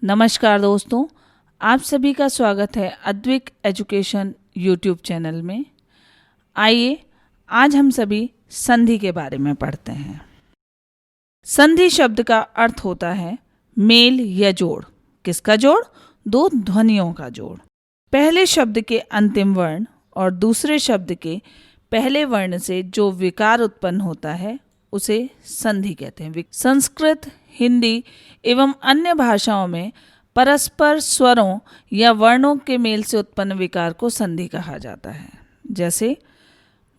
नमस्कार दोस्तों, आप सभी का स्वागत है अद्विक एजुकेशन यूट्यूब चैनल में। आइए आज हम सभी संधि के बारे में पढ़ते हैं। संधि शब्द का अर्थ होता है मेल या जोड़। किसका जोड़? दो ध्वनियों का जोड़। पहले शब्द के अंतिम वर्ण और दूसरे शब्द के पहले वर्ण से जो विकार उत्पन्न होता है उसे संधि कहते हैं। संस्कृत, हिंदी एवं अन्य भाषाओं में परस्पर स्वरों या वर्णों के मेल से उत्पन्न विकार को संधि कहा जाता है। जैसे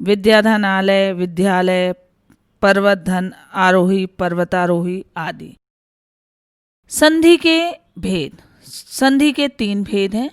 विद्याधनालय, विद्यालय, पर्वतधन, आरोही, पर्वतारोही आदि। संधि के भेद। संधि के 3 भेद हैं: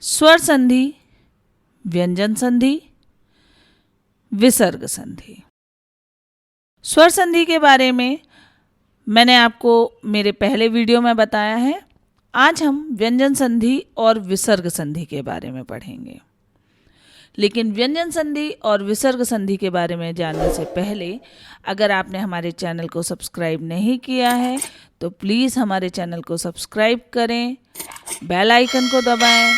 स्वर संधि, व्यंजन संधि, विसर्ग संधि। स्वर संधि के बारे में मैंने आपको मेरे पहले वीडियो में बताया है। आज हम व्यंजन संधि और विसर्ग संधि के बारे में पढ़ेंगे। लेकिन व्यंजन संधि और विसर्ग संधि के बारे में जानने से पहले अगर आपने हमारे चैनल को सब्सक्राइब नहीं किया है तो प्लीज़ हमारे चैनल को सब्सक्राइब करें, बेल आइकन को दबाएं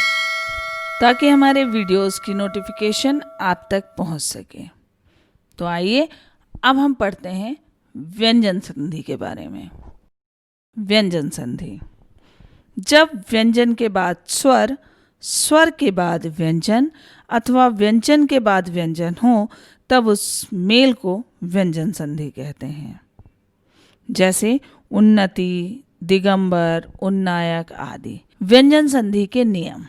ताकि हमारे वीडियोस की नोटिफिकेशन आप तक पहुंच सके। तो आइए अब हम पढ़ते हैं व्यंजन संधि के बारे में। व्यंजन संधि: जब व्यंजन के बाद स्वर, स्वर के बाद व्यंजन अथवा व्यंजन के बाद व्यंजन हो तब उस मेल को व्यंजन संधि कहते हैं। जैसे उन्नति, दिगंबर, उन्नायक आदि। व्यंजन संधि के नियम।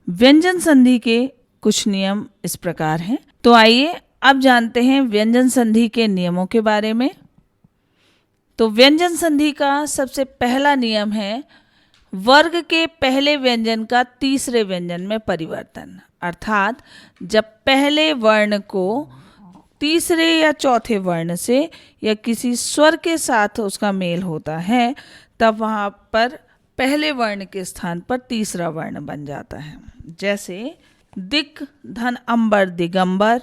व्यंजन संधि के कुछ नियम इस प्रकार हैं। तो आइए अब जानते हैं व्यंजन संधि के नियमों के बारे में। तो व्यंजन संधि का सबसे पहला नियम है वर्ग के पहले व्यंजन का तीसरे व्यंजन में परिवर्तन। अर्थात जब पहले वर्ण को तीसरे या चौथे वर्ण से या किसी स्वर के साथ उसका मेल होता है तब वहाँ पर पहले वर्ण के स्थान पर तीसरा वर्ण बन जाता है। जैसे दिक् धन अंबर दिगंबर,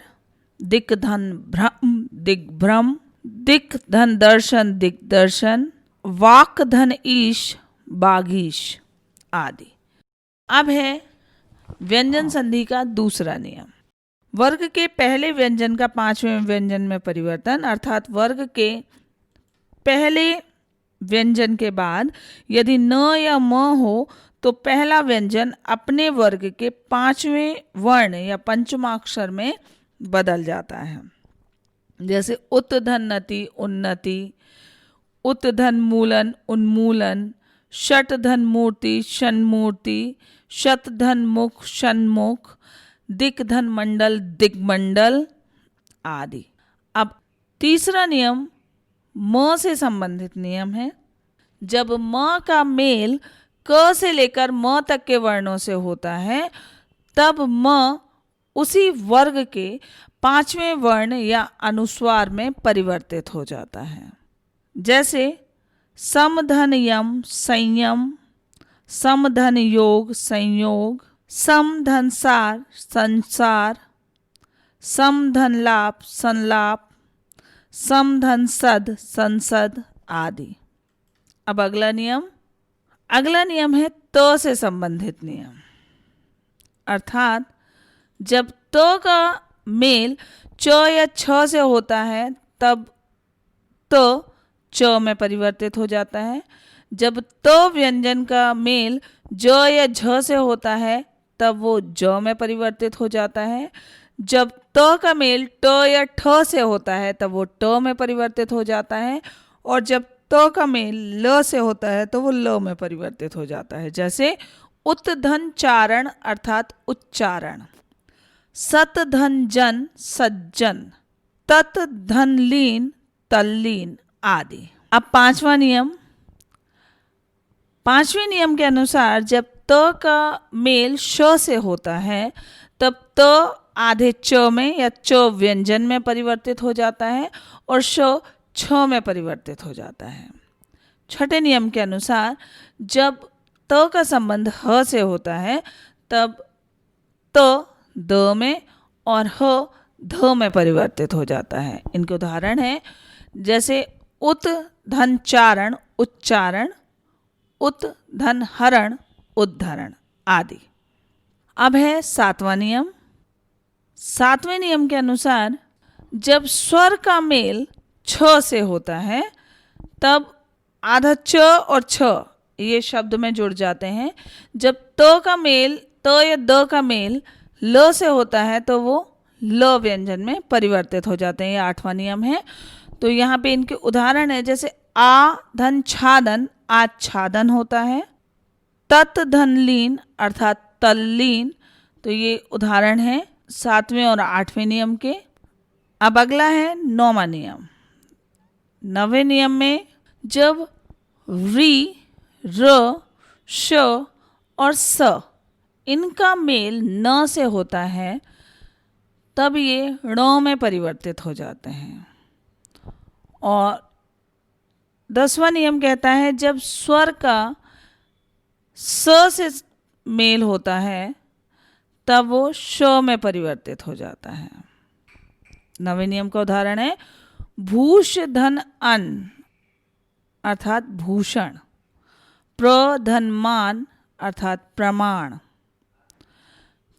दिक् धन भ्रम दिग्भ्रम, दिक् धन दर्शन दिग्दर्शन, वाक धन ईश बागीश आदि। अब है व्यंजन संधि का दूसरा नियम। वर्ग के पहले व्यंजन का 5वें व्यंजन में परिवर्तन। अर्थात वर्ग के पहले व्यंजन के बाद यदि न या म हो तो पहला व्यंजन अपने वर्ग के 5वें वर्ण या पंचमाक्षर में बदल जाता है। जैसे उत धन नति उन्नति, उत धन मूलन उन्मूलन, षट धन मूर्ति षण्मूर्ति, शत धन मुख षण्मुख, दिक् धन मंडल दिग्मंडल आदि। अब तीसरा नियम म से संबंधित नियम है। जब म का मेल क से लेकर म तक के वर्णों से होता है तब म उसी वर्ग के 5वें वर्ण या अनुस्वार में परिवर्तित हो जाता है। जैसे समधन यम संयम, समधन योग संयोग, समधन सार संसार, समधन लाप संलाप, समधन सद संसद आदि। अब अगला नियम है त से संबंधित नियम। अर्थात जब त का मेल च या छ से होता है तब त च में परिवर्तित हो जाता है। जब त व्यंजन का मेल ज या झ से होता है तब वो ज में परिवर्तित हो जाता है। जब त का मेल ट या ठ से होता है तब वो ट में परिवर्तित हो जाता है। और जब त का मेल ल से होता है तो वो ल में परिवर्तित हो जाता है। जैसे उत्धन चारण अर्थात उच्चारण, सत धन जन सज्जन, तत धन लीन तल्लीन आदि। अब पांचवें नियम के अनुसार जब त का मेल श से होता है तब त आधे च में या च व्यंजन में परिवर्तित हो जाता है और श छ में परिवर्तित हो जाता है। छठे नियम के अनुसार जब त का संबंध ह से होता है तब त द में और ह ध में परिवर्तित हो जाता है। इनके उदाहरण है जैसे उत धन चारण उच्चारण, उत धन हरण उद्धरण आदि। अब है सातवां नियम। सातवें नियम के अनुसार जब स्वर का मेल छ से होता है तब आधा च और छ ये शब्द में जुड़ जाते हैं। जब त का मेल, त या द का मेल ल से होता है तो वो ल व्यंजन में परिवर्तित हो जाते हैं। ये आठवां नियम है। तो यहाँ पे इनके उदाहरण है, जैसे आ धन छादन आच्छादन होता है। तत् धन लीन अर्थात तल्लीन। तो ये उदाहरण है सातवें और आठवें नियम के। अब अगला है नौवां नियम। नौवें नियम में जब री, र, श और स इनका मेल न से होता है तब ये ण में परिवर्तित हो जाते हैं। और 10वां नियम कहता है जब स्वर का स से मेल होता है तब वो श में परिवर्तित हो जाता है। 9वें नियम का उदाहरण है भूष धन अन्न अर्थात भूषण, प्र धन मान अर्थात प्रमाण।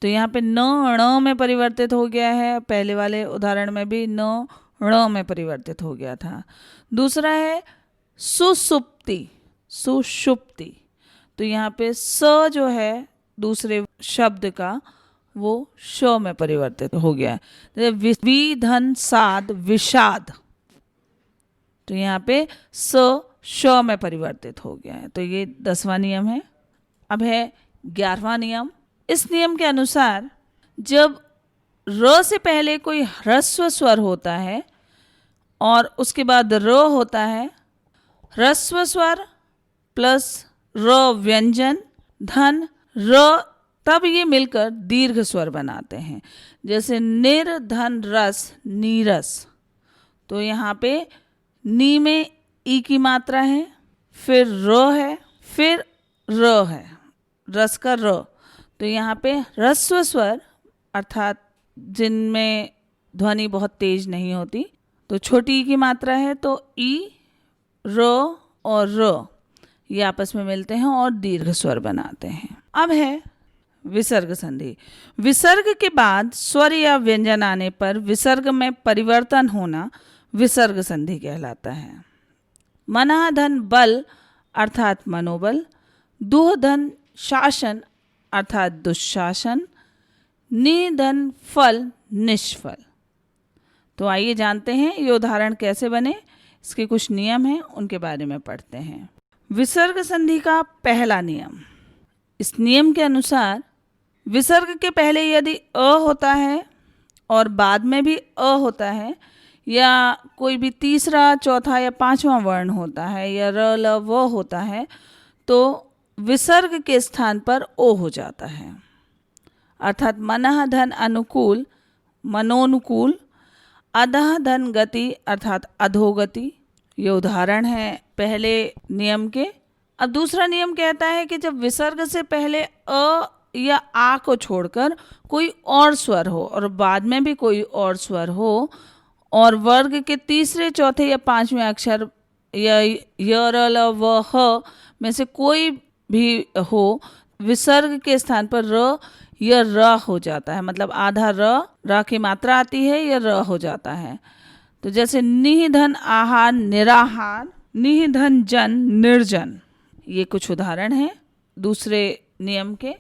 तो यहाँ पे न ण में परिवर्तित हो गया है। पहले वाले उदाहरण में भी न ण में परिवर्तित हो गया था। दूसरा है सुसुप्ति, सुषुप्ति। तो यहाँ पे स जो है दूसरे शब्द का वो श में परिवर्तित हो गया है। वि धन साध विषाद। तो यहाँ पे स श में परिवर्तित हो गया है। तो ये 10वां नियम है। अब है 11वां नियम। इस नियम के अनुसार जब र से पहले कोई ह्रस्व स्वर होता है और उसके बाद र होता है, ह्रस्व स्वर प्लस र व्यंजन धन र, तब ये मिलकर दीर्घ स्वर बनाते हैं। जैसे निर धन रस नीरस। तो यहाँ पे नी में ई की मात्रा है, फिर र है, फिर र है, रस का र। तो यहाँ पे ह्रस्व स्वर अर्थात जिनमें ध्वनि बहुत तेज नहीं होती, तो छोटी ई की मात्रा है तो ई, र और र ये आपस में मिलते हैं और दीर्घ स्वर बनाते हैं। अब है विसर्ग संधि। विसर्ग के बाद स्वर या व्यंजन आने पर विसर्ग में परिवर्तन होना विसर्ग संधि कहलाता है। मनः धन बल अर्थात मनोबल, दुह धन शासन अर्थात दुशासन, नि धन फल निष्फल। तो आइए जानते हैं ये उदाहरण कैसे बने। इसके कुछ नियम हैं, उनके बारे में पढ़ते हैं। विसर्ग संधि का पहला नियम। इस नियम के अनुसार विसर्ग के पहले यदि अ होता है और बाद में भी अ होता है, या कोई भी तीसरा, चौथा या पांचवा वर्ण होता है, या र ल व होता है, तो विसर्ग के स्थान पर ओ हो जाता है। अर्थात मनः धन अनुकूल मनोनुकूल, अधः धन गति अर्थात अधोगति। ये उदाहरण है पहले नियम के। अब दूसरा नियम कहता है कि जब विसर्ग से पहले अ या आ को छोड़कर कोई और स्वर हो और बाद में भी कोई और स्वर हो और वर्ग के तीसरे, चौथे या पांचवें अक्षर या य र ल व ह में से कोई भी हो, विसर्ग के स्थान पर र या र हो जाता है। मतलब आधा र की मात्रा आती है या र हो जाता है। तो जैसे निह धन आहार निराहार, निह धन जन निर्जन। ये कुछ उदाहरण हैं दूसरे नियम के।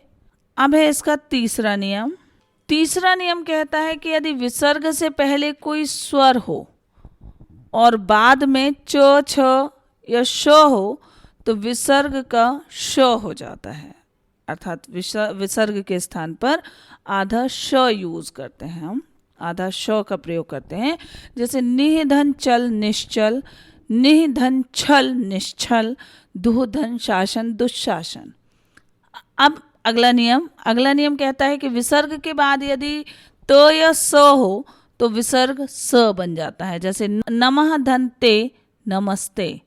अब है इसका तीसरा नियम। तीसरा नियम कहता है कि यदि विसर्ग से पहले कोई स्वर हो और बाद में च, छ या श हो तो विसर्ग का श हो जाता है। अर्थात विसर्ग के स्थान पर आधा श यूज करते हैं, हम आधा श का प्रयोग करते हैं। जैसे निह धन चल निश्चल, निह धन छल निश्छल, दुह धन शासन दुशासन। अब अगला नियम कहता है कि विसर्ग के बाद यदि त या स हो तो विसर्ग स बन जाता है। जैसे नमः धन ते नमस्ते,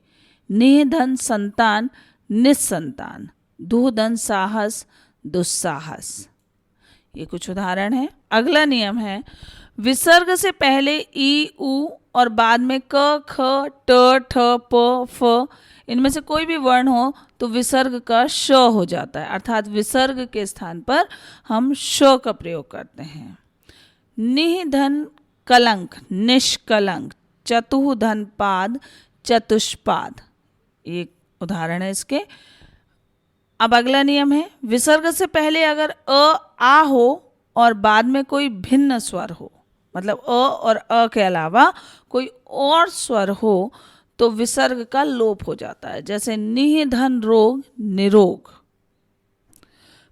निह धन संतान निस्संतान, दुह धन साहस दुस्साहस। ये कुछ उदाहरण है। अगला नियम है विसर्ग से पहले ई उ और बाद में क ख ट ठ प फ इनमें से कोई भी वर्ण हो तो विसर्ग का श हो जाता है, अर्थात विसर्ग के स्थान पर हम श का प्रयोग करते हैं। निह धन कलंक निष्कलंक, चतुः धन पाद चतुष्पाद, एक उदाहरण है इसके। अब अगला नियम है, विसर्ग से पहले अगर अ आ हो और बाद में कोई भिन्न स्वर हो, मतलब अ और अ के अलावा कोई और स्वर हो तो विसर्ग का लोप हो जाता है। जैसे निह धन रोग निरोग।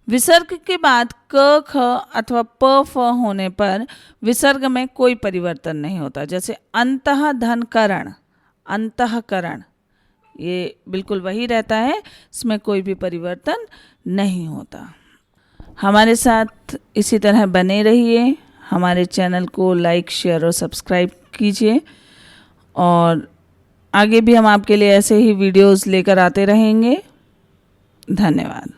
विसर्ग के बाद क ख अथवा प फ होने पर विसर्ग में कोई परिवर्तन नहीं होता। जैसे अंतः धन करण, अंतःकरण, ये बिल्कुल वही रहता है, इसमें कोई भी परिवर्तन नहीं होता। हमारे साथ इसी तरह बने रहिए, हमारे चैनल को लाइक शेयर और सब्सक्राइब कीजिए, और आगे भी हम आपके लिए ऐसे ही वीडियोस लेकर आते रहेंगे। धन्यवाद।